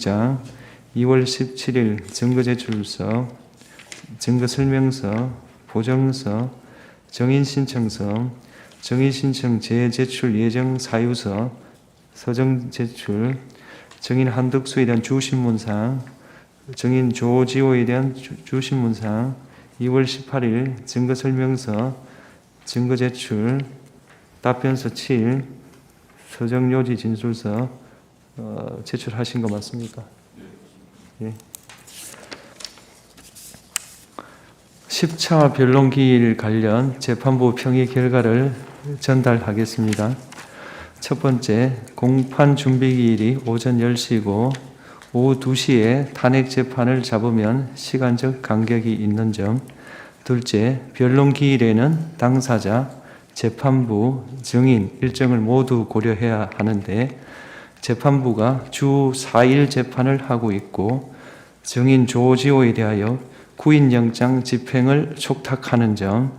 구인영장, 2월 17일 증거제출서, 증거설명서, 보정서, 정인신청서, 정인신청 재제출 예정 사유서, 서정제출, 정인 한덕수에 대한 주신문상, 정인 조지호에 대한 주신문상, 2월 18일 증거설명서, 증거제출, 답변서 7, 서정요지 진술서 제출하신 거 맞습니까? 예. 10차 변론기일 관련 재판부 평의 결과를 전달하겠습니다. 첫 번째, 공판 준비기일이 오전 10시고 오후 2시에 탄핵 재판을 잡으면 시간적 간격이 있는 점. 둘째, 변론기일에는 당사자, 재판부, 증인 일정을 모두 고려해야 하는데 재판부가 주 4일 재판을 하고 있고 증인 조지호에 대하여 구인영장 집행을 촉탁하는 점.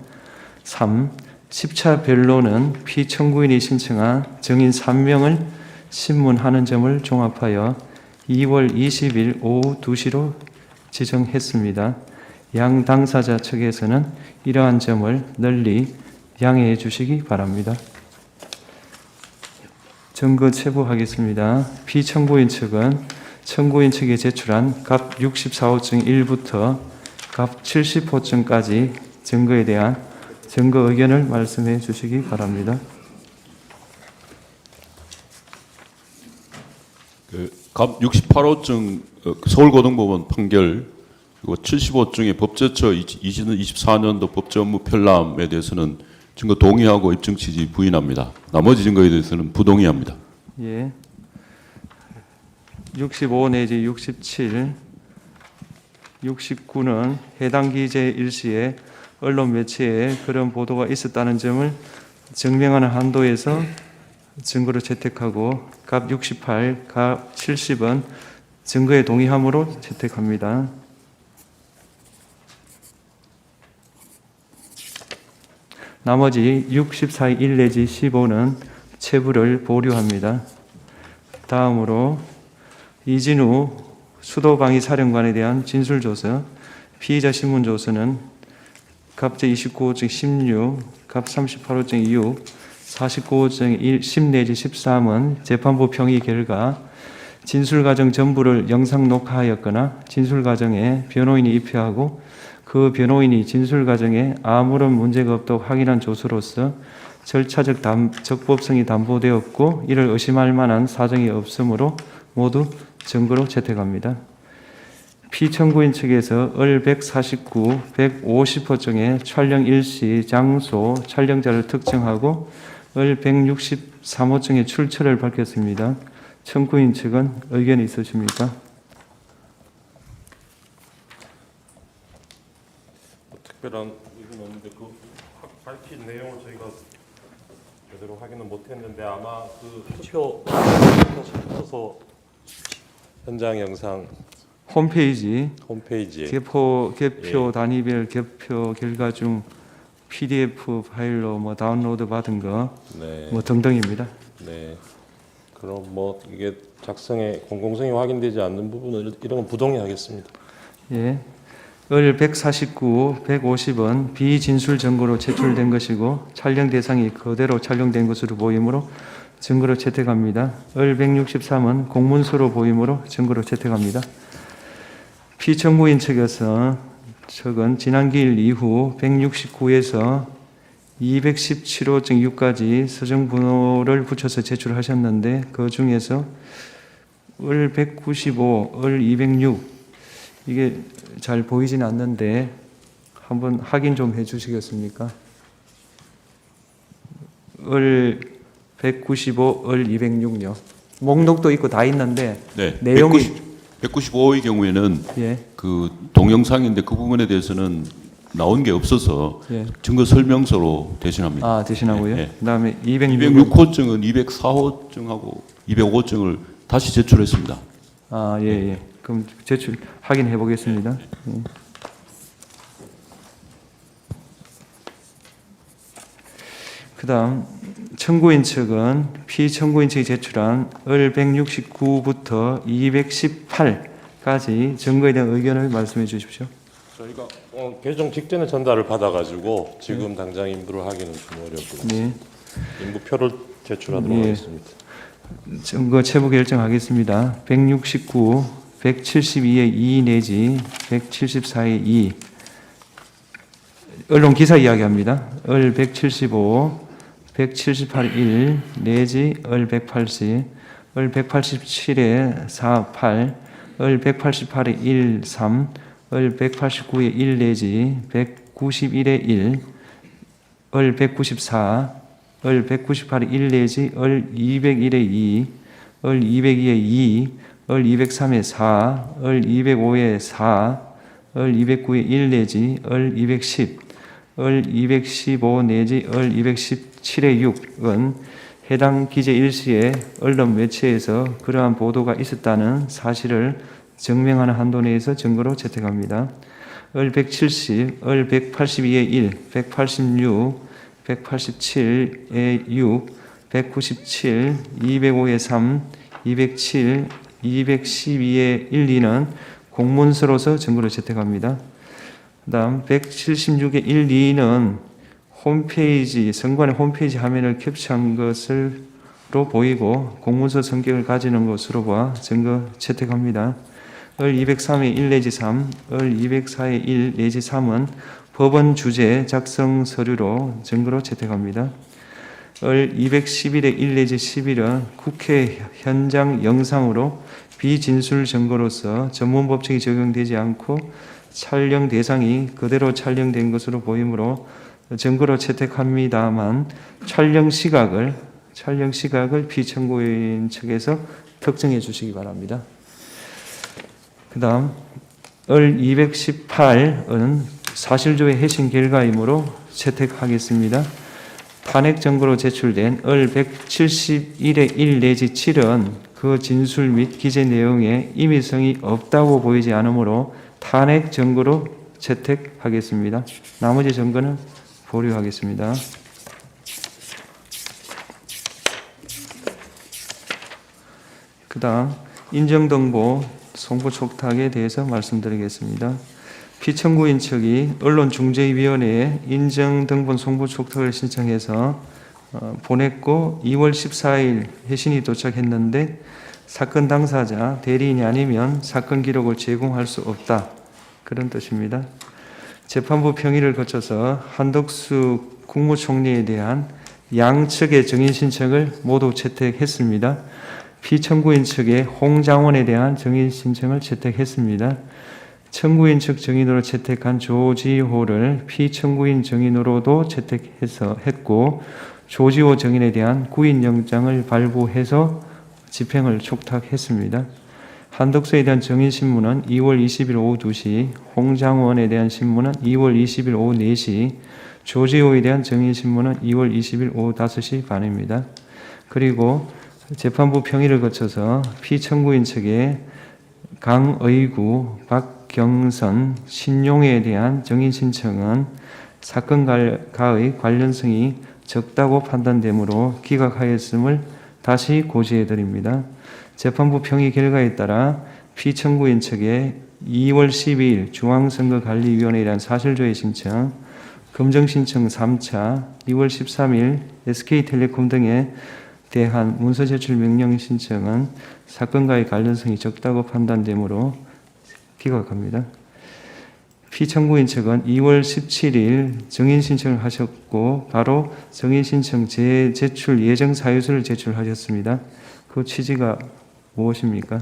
3. 10차 변론은 피청구인이 신청한 증인 3명을 신문하는 점을 종합하여 2월 20일 오후 2시로 지정했습니다. 양 당사자 측에서는 이러한 점을 널리 양해해 주시기 바랍니다. 증거 체부하겠습니다. 피청구인 측은 청구인 측에 제출한 갑 64호증 1부터 갑 70호증까지 증거에 대한 증거 의견을 말씀해 주시기 바랍니다. 갑 68호증 서울고등법원 판결 그리고 75호증의 법제처 2024년도 법제 업무 편람에 대해서는 증거 동의하고 입증 취지 부인합니다. 나머지 증거에 대해서는 부동의합니다. 예. 65 내지 67, 69는 해당 기재 일시에 언론 매체에 그런 보도가 있었다는 점을 증명하는 한도에서 증거로 채택하고 갑 68, 갑 70은 증거에 동의함으로 채택합니다. 나머지 64, 1 내지 15는 체부를 보류합니다. 다음으로 이진우 수도방위사령관에 대한 진술조서, 피의자 신문조서는 갑 제29호증 16, 갑 38호증 6, 49호증 10 내지 13은 재판부 평의 결과 진술과정 전부를 영상 녹화하였거나 진술과정에 변호인이 입회하고 그 변호인이 진술과정에 아무런 문제가 없다고 확인한 조서로서 절차적 적법성이 담보되었고 이를 의심할 만한 사정이 없으므로 모두 증거로 채택합니다. 피청구인 측에서 을 149, 150호증의 촬영 일시, 장소, 촬영자를 특정하고 을 163호증의 출처를 밝혔습니다. 청구인 측은 의견이 있으십니까? 특별한 의견은 없는데 그 밝힌 내용을 저희가 제대로 확인은 못했는데 아마 그 투표 현장 영상 홈페이지에 개표 예. 단위별 개표 결과 중 PDF 파일로 뭐 다운로드 받은 거 네. 뭐 등등입니다. 네. 그럼 뭐 이게 작성의 공공성이 확인되지 않는 부분은 이런 건 부동의하겠습니다. 예. 을 149, 150은 비진술 증거로 제출된 것이고 촬영 대상이 그대로 촬영된 것으로 보이므로 증거로 채택합니다. 을 163은 공문서로 보이므로 증거로 채택합니다. 피청구인 측은 지난 기일 이후 169에서 217호증 6까지 서정번호를 붙여서 제출하셨는데 그 중에서 을 195, 을 206 이게 잘 보이진 않는데 한번 확인 좀 해주시겠습니까? 을 195, 을 206요. 목록도 있고 다 있는데 네. 내용이 195호의 경우에는 예. 그 동영상인데 그 부분에 대해서는 나온 게 없어서 예. 증거 설명서로 대신합니다. 아, 대신하고요. 예. 그다음에 206 206호증은 204호증하고 205호증을 다시 제출했습니다. 아, 예, 예. 그럼 제출 확인해 보겠습니다. 예. 그다음 청구인 측은 피청구인 측이 제출한 을 169부터 218까지 증거에 대한 의견을 말씀해 주십시오. 저희가 개정 직전에 전달을 받아가지고 지금 당장 인부를 하기는 좀 어렵고 네. 인부표를 제출하도록 예. 하겠습니다. 증거 체부 결정하겠습니다. 169, 172의 2 내지 174의 2. 언론 기사 이야기합니다. 을 175, 178의 1 내지 을 180, 을 187의 4, 8, 을 188의 1, 3, 을 189의 1 내지 191의 1, 을 194, 을 198의 1 내지 을 201의 2, 을 202의 2, 을 203의 4, 을 205의 4, 을 209의 1 내지 을 210, 을 215 내지 을 217의 6은 해당 기재 일시에 언론 매체에서 그러한 보도가 있었다는 사실을 증명하는 한도 내에서 증거로 채택합니다. 을 170, 을 182의 1, 186, 187의 6, 197, 205의 3, 207, 212의 1, 2는 공문서로서 증거로 채택합니다. 그 다음 176의 1, 2는 홈페이지, 선관위 홈페이지 화면을 캡처한 것으로 보이고 공문서 성격을 가지는 것으로 봐 증거 채택합니다. 을 203의 1 내지 3, 을 204의 1 내지 3은 법원 주재 작성 서류로 증거로 채택합니다. 을 211의 1 내지 11은 국회 현장 영상으로 비진술 증거로서 전문 법칙이 적용되지 않고 촬영 대상이 그대로 촬영된 것으로 보이므로 증거로 채택합니다만 촬영 시각을 피청구인 측에서 특정해 주시기 바랍니다. 그 다음 을 218은 사실조회 해신 결과이므로 채택하겠습니다. 탄핵 증거로 제출된 을 171의 1 내지 7은 그 진술 및 기재 내용에 임의성이 없다고 보이지 않으므로 탄핵 증거로 채택하겠습니다. 나머지 증거는 보류하겠습니다. 그 다음 인정등보 송부 촉탁에 대해서 말씀드리겠습니다. 피청구인 측이 언론중재위원회에 인정등본 송부 촉탁을 신청해서 보냈고 2월 14일 회신이 도착했는데 사건 당사자 대리인이 아니면 사건 기록을 제공할 수 없다. 그런 뜻입니다. 재판부 평의를 거쳐서 한덕수 국무총리에 대한 양측의 증인 신청을 모두 채택했습니다. 피청구인 측의 홍장원에 대한 증인 신청을 채택했습니다. 청구인 측 증인으로 채택한 조지호를 피청구인 증인으로도 채택해서 했고 조지호 증인에 대한 구인영장을 발부해서 집행을 촉탁했습니다. 한덕수에 대한 증인 신문은 2월 20일 오후 2시, 홍장원에 대한 신문은 2월 20일 오후 4시, 조지호에 대한 증인 신문은 2월 20일 오후 5시 반입니다. 그리고 재판부 평의를 거쳐서 피청구인 측에 강의구, 박경선, 신용에 대한 증인 신청은 사건과의 관련성이 적다고 판단되므로 기각하였음을 다시 고지해 드립니다. 재판부 평의 결과에 따라 피청구인 측에 2월 12일 중앙선거관리위원회에 대한 사실조회 신청, 검증신청 3차, 2월 13일 SK텔레콤 등에 대한 문서 제출 명령 신청은 사건과의 관련성이 적다고 판단되므로 기각합니다. 피청구인 측은 2월 17일 증인 신청을 하셨고 바로 증인 신청 재제출 예정 사유서를 제출하셨습니다. 그 취지가 무엇입니까?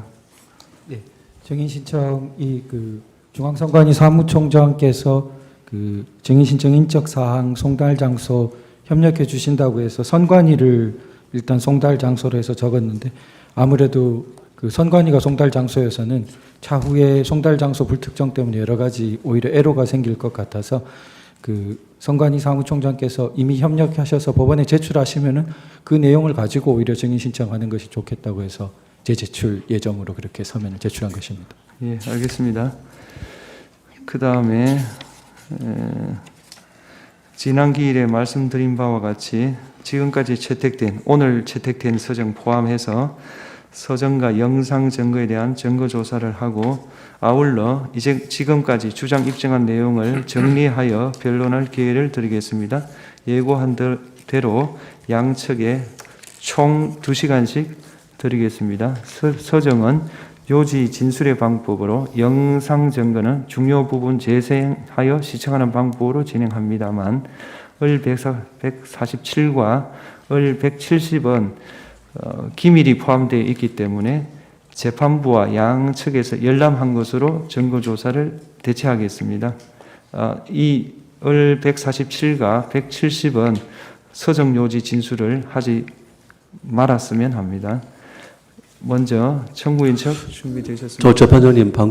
네, 증인 신청이 중앙선관위 사무총장께서 증인 신청 인적 사항 송달 장소 협력해 주신다고 해서 선관위를 일단 송달 장소로 해서 적었는데 아무래도 선관위가 송달 장소에서는 차후에 송달 장소 불특정 때문에 여러 가지 오히려 애로가 생길 것 같아서 선관위 사무총장께서 이미 협력하셔서 법원에 제출하시면은 그 내용을 가지고 오히려 증인 신청하는 것이 좋겠다고 해서 재제출 예정으로 그렇게 서면을 제출한 것입니다. 예, 알겠습니다. 그 다음에 지난 기일에 말씀드린 바와 같이 지금까지 채택된 오늘 채택된 서정 포함해서 서정과 영상 증거에 대한 증거 조사를 하고 아울러 이제 지금까지 주장 입증한 내용을 정리하여 변론할 기회를 드리겠습니다. 예고한 대로 양측에 총 2시간씩 드리겠습니다. 서정은 요지 진술의 방법으로 영상 증거는 중요 부분 재생하여 시청하는 방법으로 진행합니다만 을 147과 을 170은 기밀이 포함되어 있기 때문에 재판부와 양측에서 열람한 것으로 증거조사를 대체하겠습니다. 이 을 147과 170은 서정요지 진술을 하지 말았으면 합니다. 먼저 청구인 측 준비되셨습니까? 조 재판장님 방금